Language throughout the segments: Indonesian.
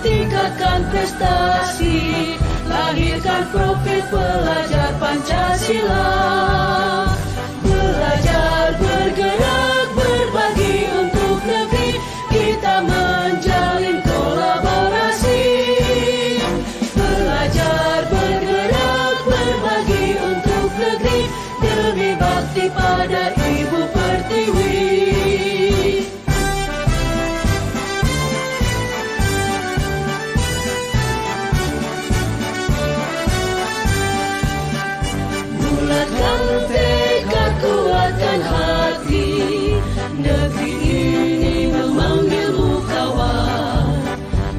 tingkatkan prestasi, lahirkan profil pelajar Pancasila. Belajar, bergerak, berbagi untuk negeri, kita menjalin kolaborasi. Belajar, bergerak, berbagi untuk negeri, demi bakti pada Ibu Pertiwi. Bulatkan tekad, kuatkan hati, negeri ini memanggilmu kawan.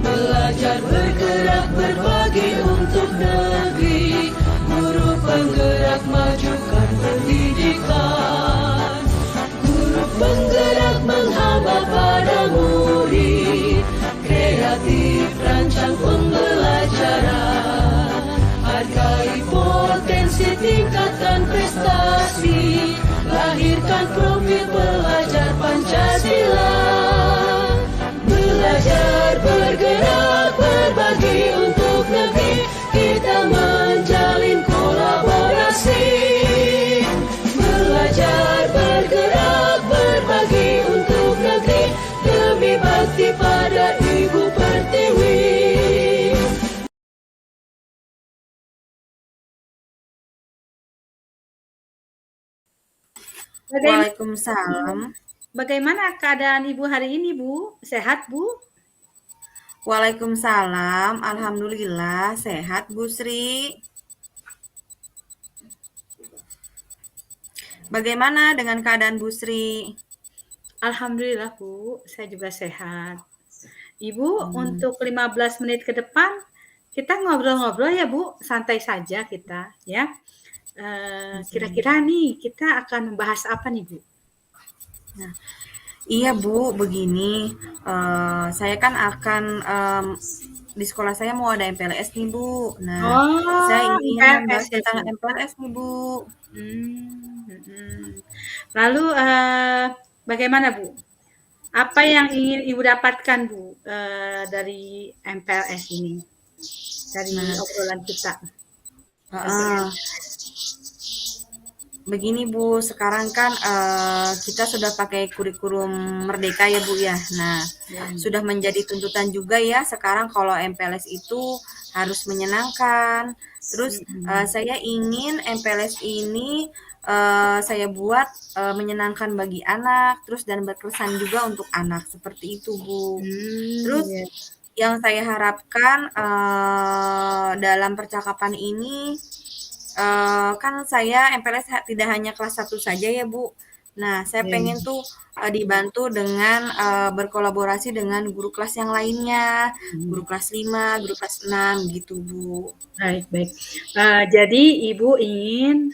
Belajar, bergerak, berbagi untuk negeri, guru penggerak, majukan pendidikan. Guru penggerak menghamba pada murid, kreatif rancang pembelajaran. Hargai potensi, tingkatkan prestasi, lahirkan profil pelajar Pancasila. Belajar, bergerak, berbagi untuk negeri, kita menjalin kolaborasi. Belajar, bergerak, berbagi untuk negeri, demi bakti pada Ibu Pertiwi. Waalaikumsalam. Bagaimana keadaan Ibu hari ini, Bu? Sehat, Bu? Waalaikumsalam. Alhamdulillah sehat, Bu Sri. Bagaimana dengan keadaan Bu Sri? Alhamdulillah, Bu. Saya juga sehat. Ibu, untuk 15 menit ke depan kita ngobrol-ngobrol ya, Bu. Santai saja kita, ya. Kira-kira nih kita akan membahas apa nih, Bu? Nah, iya Bu, begini, saya kan akan di sekolah saya mau ada MPLS nih Bu. Nah, saya ingin membahas tentang MPLS nih Bu. Lalu bagaimana Bu? Apa yang ingin Ibu dapatkan Bu dari MPLS ini? Dari obrolan kita. Begini Bu, sekarang kan kita sudah pakai kurikulum merdeka ya Bu ya. Nah, sudah menjadi tuntutan juga ya sekarang kalau MPLS itu harus menyenangkan. Terus saya ingin MPLS ini saya buat menyenangkan bagi anak, terus dan berkesan juga untuk anak, seperti itu Bu. Terus yang saya harapkan dalam percakapan ini, kan saya MPLS tidak hanya kelas 1 saja ya Bu. Nah, saya pengen tuh dibantu dengan berkolaborasi dengan guru kelas yang lainnya, guru kelas 5, guru kelas 6 gitu Bu. Baik. Jadi Ibu ingin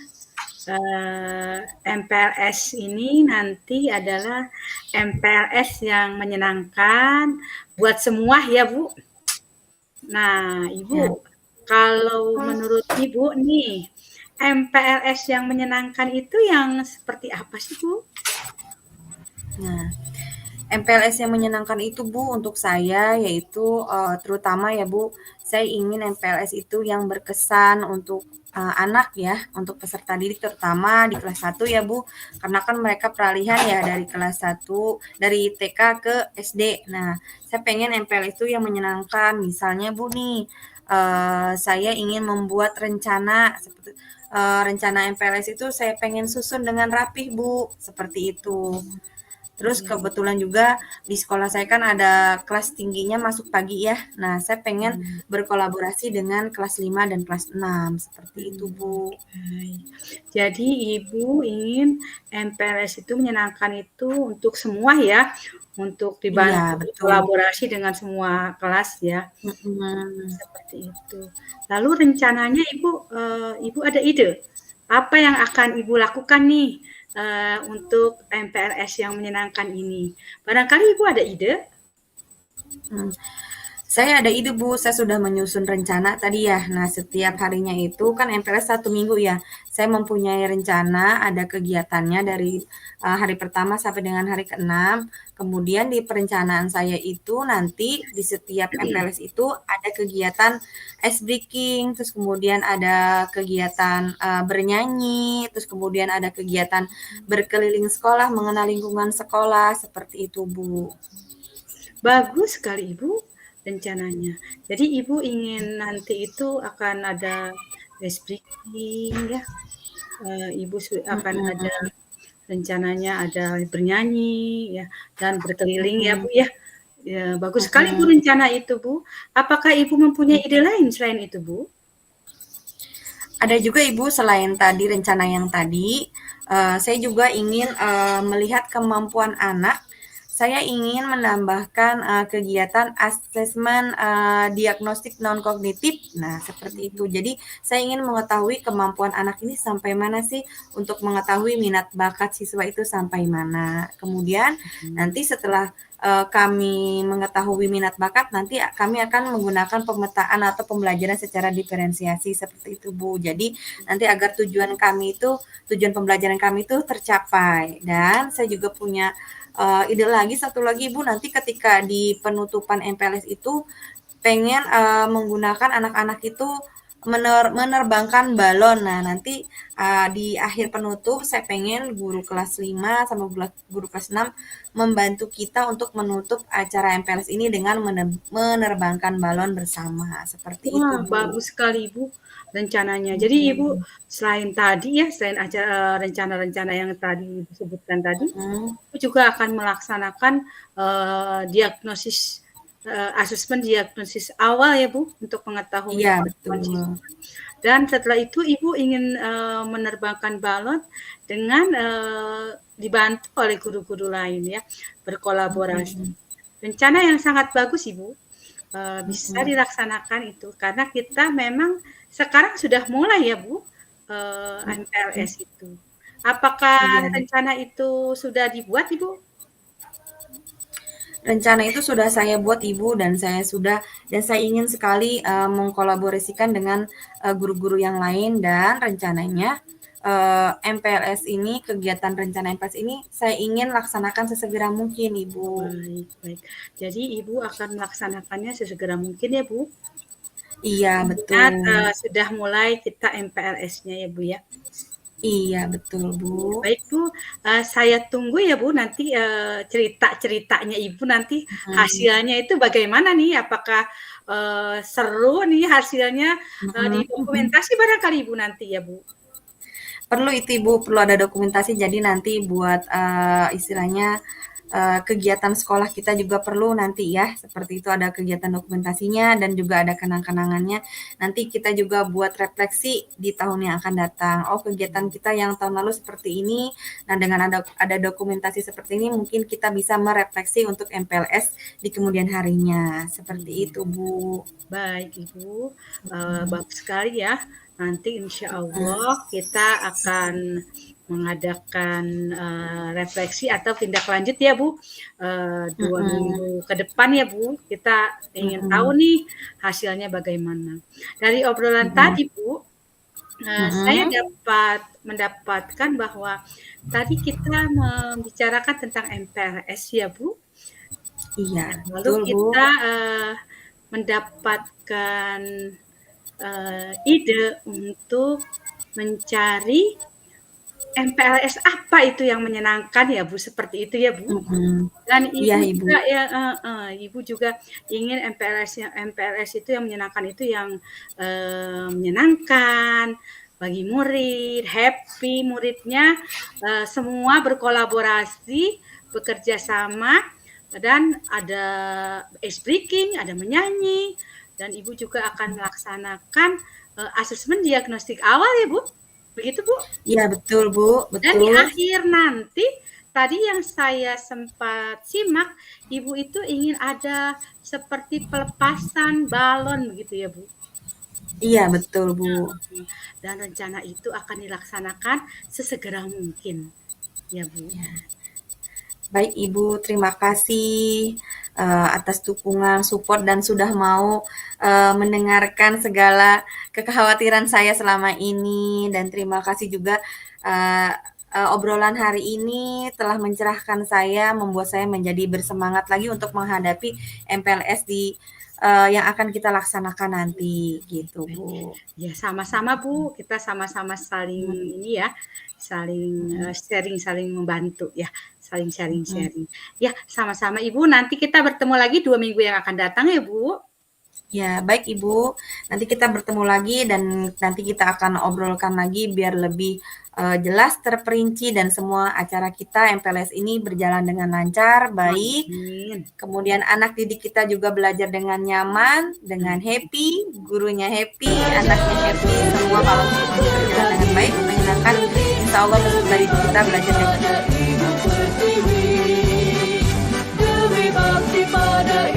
MPLS ini nanti adalah MPLS yang menyenangkan buat semua ya Bu. Nah Ibu, kalau menurut Ibu nih, MPLS yang menyenangkan itu yang seperti apa sih Bu? Nah, MPLS yang menyenangkan itu Bu untuk saya yaitu terutama ya Bu, saya ingin MPLS itu yang berkesan untuk anak ya, untuk peserta didik terutama di kelas 1 ya Bu, karena kan mereka peralihan ya dari kelas 1, dari TK ke SD. Nah, saya pengen MPLS itu yang menyenangkan, misalnya Bu nih, saya ingin membuat rencana seperti rencana MPLS itu saya pengen susun dengan rapih Bu, seperti itu. Terus kebetulan juga di sekolah saya kan ada kelas tingginya masuk pagi ya. Nah, saya pengen berkolaborasi dengan kelas 5 dan kelas 6, seperti itu Bu. Jadi Ibu ingin MPLS itu menyenangkan itu untuk semua ya, untuk dibantu berkolaborasi dengan semua kelas ya. Seperti itu. Lalu rencananya Ibu ada ide apa yang akan Ibu lakukan nih untuk MPLS yang menyenangkan ini? Barangkali Ibu ada ide? Saya ada ide Bu, saya sudah menyusun rencana tadi ya. Nah, setiap harinya itu kan MPLS 1 minggu ya. Saya mempunyai rencana ada kegiatannya dari hari pertama sampai dengan hari ke-6. Kemudian di perencanaan saya itu nanti di setiap MPLS itu ada kegiatan ice breaking, terus kemudian ada kegiatan bernyanyi, terus kemudian ada kegiatan berkeliling sekolah, mengenal lingkungan sekolah, seperti itu Bu. Bagus sekali Ibu rencananya. Jadi Ibu ingin nanti itu akan ada ice breaking ya, Ibu akan ada Mm-mm. rencananya ada bernyanyi ya dan berkeliling ya Mm-mm. Bu ya. Ya, bagus sekali Bu Mm-mm. rencana itu Bu. Apakah Ibu mempunyai ide lain selain itu Bu? Ada juga Ibu selain tadi rencana yang tadi, saya juga ingin melihat kemampuan anak. Saya ingin menambahkan kegiatan asesmen diagnostik non kognitif. Nah, seperti itu. Jadi, saya ingin mengetahui kemampuan anak ini sampai mana sih untuk mengetahui minat bakat siswa itu sampai mana. Kemudian nanti setelah kami mengetahui minat bakat, nanti kami akan menggunakan pemetaan atau pembelajaran secara diferensiasi seperti itu Bu. Jadi nanti agar tujuan pembelajaran kami itu tercapai. Dan saya juga punya ide lagi satu lagi Ibu, nanti ketika di penutupan MPLS itu pengen menggunakan anak-anak itu menerbangkan balon. Nah, nanti di akhir penutup saya pengen guru kelas 5 sama guru kelas 6 membantu kita untuk menutup acara MPLS ini dengan menerbangkan balon bersama. Seperti itu, Wah, Bu. bagus sekali Ibu rencananya. Jadi Ibu Mhm. selain tadi ya, selain acara rencana-rencana yang tadi Ibu sebutkan tadi, Mhm. Ibu juga akan melaksanakan diagnosis asesmen diagnosis awal ya Bu untuk mengetahui Iya, kemampuan betul. siswa. Dan setelah itu Ibu ingin menerbangkan balon dengan dibantu oleh guru-guru lain ya, berkolaborasi. Mhm. Rencana yang sangat bagus Ibu. Bisa Mhm. dilaksanakan itu karena kita memang sekarang sudah mulai ya Bu, Mhm. MPLS itu. Apakah Iya. rencana itu sudah dibuat Ibu? Rencana itu sudah saya buat Ibu dan saya ingin sekali mengkolaborasikan dengan guru-guru yang lain dan rencananya MPLS ini kegiatan rencana MPLS ini saya ingin laksanakan sesegera mungkin Ibu. Baik baik. Jadi Ibu akan melaksanakannya sesegera mungkin ya Bu? Iya Mengingat, betul. sudah mulai kita MPLS-nya ya Bu ya? Iya betul Bu. Baik Bu, saya tunggu ya Bu nanti, cerita-ceritanya Ibu nanti Mhm. hasilnya itu bagaimana nih? Apakah, seru nih hasilnya, Mhm. didokumentasi barangkali Ibu nanti ya Bu? Perlu itu Ibu, perlu ada dokumentasi jadi nanti buat istilahnya kegiatan sekolah kita juga perlu nanti ya, seperti itu ada kegiatan dokumentasinya dan juga ada kenang-kenangannya. Nanti kita juga buat refleksi di tahun yang akan datang. Oh, kegiatan kita yang tahun lalu seperti ini. Nah, dengan ada dokumentasi seperti ini mungkin kita bisa merefleksi untuk MPLS di kemudian harinya. Seperti Iya. itu, Bu. Baik Ibu, Mhm. bagus sekali ya. Nanti insya Mhm. Allah kita akan mengadakan refleksi atau tindak lanjut ya Bu, 2 minggu ke depan ya Bu. Kita ingin tahu Mhm. nih hasilnya bagaimana. Dari obrolan Mhm. tadi Bu, saya Mhm. mendapatkan bahwa tadi kita membicarakan tentang MPLS ya Bu. Iya, Lalu betul, Bu. kita mendapatkan ide untuk mencari MPLS apa itu yang menyenangkan ya Bu, seperti itu ya Bu. Mhm. Dan Iya, Ibu Ibu. juga ya Ibu juga ingin MPLS itu yang menyenangkan itu yang, menyenangkan bagi murid, happy muridnya, semua berkolaborasi, bekerja sama, dan ada ice breaking, ada menyanyi, dan Ibu juga akan melaksanakan, asesmen diagnostik awal ya Bu? Begitu Bu? Iya, betul, Bu, Dan di betul. akhir nanti, tadi yang saya sempat simak, Ibu itu ingin ada seperti pelepasan balon begitu ya, Bu? Iya, betul, Bu. Heeh, dan rencana itu akan dilaksanakan sesegera mungkin, ya Bu. Baik, Ibu, terima kasih. atas dukungan, support, dan sudah mau mendengarkan segala kekhawatiran saya selama ini. Dan terima kasih juga obrolan hari ini telah mencerahkan saya, membuat saya menjadi bersemangat lagi untuk menghadapi MPLS yang akan kita laksanakan nanti, gitu Bu. Ya sama-sama Bu, kita sama-sama saling ini ya, saling sharing, saling membantu ya, saling sharing-sharing. Ya sama-sama Ibu, nanti kita bertemu lagi 2 minggu yang akan datang ya Bu. Ya baik Ibu, nanti kita bertemu lagi dan nanti kita akan obrolkan lagi biar lebih jelas, terperinci, dan semua acara kita MPLS ini berjalan dengan lancar, baik. Amin. Kemudian anak didik kita juga belajar dengan nyaman, dengan happy, gurunya happy, anaknya happy, semua kalau semua berjalan dengan baik, menyenangkan, insya Allah peserta didik kita belajar dengan baik. Demi bakti pada